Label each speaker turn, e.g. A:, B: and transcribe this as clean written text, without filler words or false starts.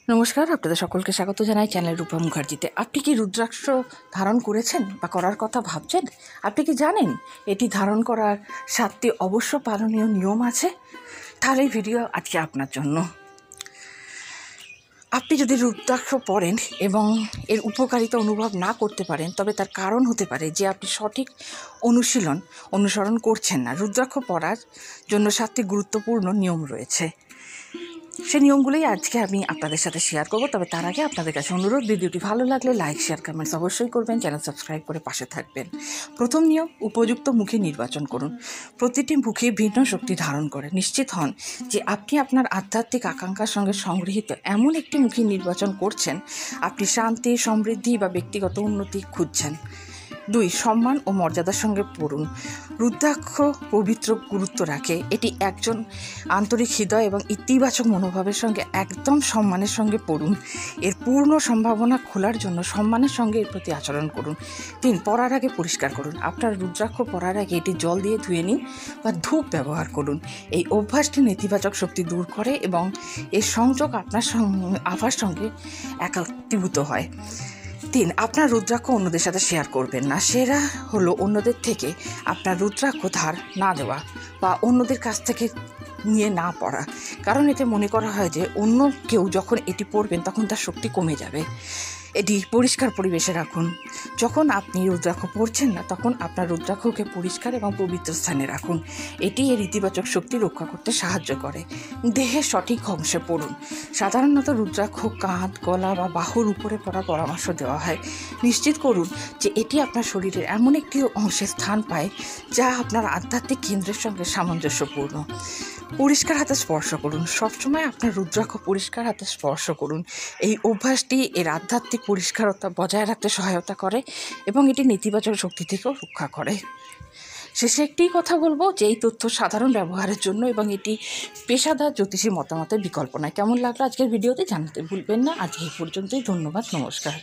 A: নমস্কার, আপনাদের সকলকে স্বাগত জানাই চ্যানেল রূপা মুখার্জিতে। আপনি কি রুদ্রাক্ষ ধারণ করেছেন বা করার কথা ভাবছেন? আপনি কি জানেন এটি ধারণ করার 7টি অবশ্য পালনীয় নিয়ম আছে? তাহলে এই ভিডিও আজকে আপনার জন্য। আপনি যদি রুদ্রাক্ষ পরেন এবং এর উপকারিতা অনুভব না করতে পারেন, তবে তার কারণ হতে পারে যে আপনি সঠিক অনুসরণ করছেন না। রুদ্রাক্ষ পরার জন্য 7টি গুরুত্বপূর্ণ নিয়ম রয়েছে। সেই নিয়মগুলোই আজকে আমি আপনাদের সাথে শেয়ার করব। তবে তার আগে আপনাদের কাছে অনুরোধ, ভিডিওটি ভালো লাগলে লাইক, শেয়ার, কমেন্টস অবশ্যই করবেন, চ্যানেল সাবস্ক্রাইব করে পাশে থাকবেন। প্রথম নিয়ম, উপযুক্ত মুখে নির্বাচন করুন। প্রতিটি মুখে ভিন্ন শক্তি ধারণ করে। নিশ্চিত হন যে আপনি আপনার আধ্যাত্মিক আকাঙ্ক্ষার সঙ্গে সংগৃহীত এমন একটি মুখে নির্বাচন করছেন। আপনি শান্তি, সমৃদ্ধি বা ব্যক্তিগত উন্নতি খুঁজছেন। 2. সম্মান ও মর্যাদার সঙ্গে পড়ুন। রুদ্রাক্ষ পবিত্র গুরুত্ব রাখে। এটি একজন আন্তরিক হৃদয় এবং ইতিবাচক মনোভাবের সঙ্গে একদম সম্মানের সঙ্গে পড়ুন। এর পূর্ণ সম্ভাবনা খোলার জন্য সম্মানের সঙ্গে এর প্রতি আচরণ করুন। 3. পরার আগে পরিষ্কার করুন। আপনার রুদ্রাক্ষ পরার আগে এটি জল দিয়ে ধুয়ে নিন বা ধূপ ব্যবহার করুন। এই অভ্যাসটি নেতিবাচক শক্তি দূর করে এবং এর সংযোগ আপনার আভার সঙ্গে একাত্মীভূত হয়। 3. আপনার রুদ্রাক্ষ অন্যদের সাথে শেয়ার করবেন না। সেরা হলো অন্যদের থেকে আপনার রুদ্রাক্ষ ধার না দেওয়া বা অন্যদের কাছ থেকে নিয়ে না পড়া। কারণ এতে মনে করা হয় যে অন্য কেউ যখন এটি পড়বেন তখন তার শক্তি কমে যাবে। এটি পরিষ্কার পরিবেশে রাখুন। যখন আপনি রুদ্রাক্ষ পড়ছেন না, তখন আপনার রুদ্রাক্ষকে পরিষ্কার এবং পবিত্র স্থানে রাখুন। এটি এর ইতিবাচক শক্তি রক্ষা করতে সাহায্য করে। দেহের সঠিক অংশে পড়ুন। সাধারণত রুদ্রাক্ষ কাঁধ, গলা বা বাহুর উপরে পড়ার পরামর্শ দেওয়া হয়। নিশ্চিত করুন যে এটি আপনার শরীরের এমন একটি অংশে স্থান পায় যা আপনার আধ্যাত্মিক কেন্দ্রের সঙ্গে সামঞ্জস্যপূর্ণ। পরিষ্কার হাতে স্পর্শ করুন। সবসময় আপনার রুদ্রাক্ষ পরিষ্কার হাতে স্পর্শ করুন। এই অভ্যাসটি এর আধ্যাত্মিক পরিষ্কারতা বজায় রাখতে সহায়তা করে এবং এটি নেতিবাচক শক্তি থেকেও রক্ষা করে। শেষে একটি কথা বলবো যে এই তথ্য সাধারণ ব্যবহারের জন্য এবং এটি পেশাদার জ্যোতিষী মতামতের বিকল্প নয়। কেমন লাগলো আজকের ভিডিওতে জানাতে ভুলবেন না। আজকে এই পর্যন্তই। ধন্যবাদ, নমস্কার।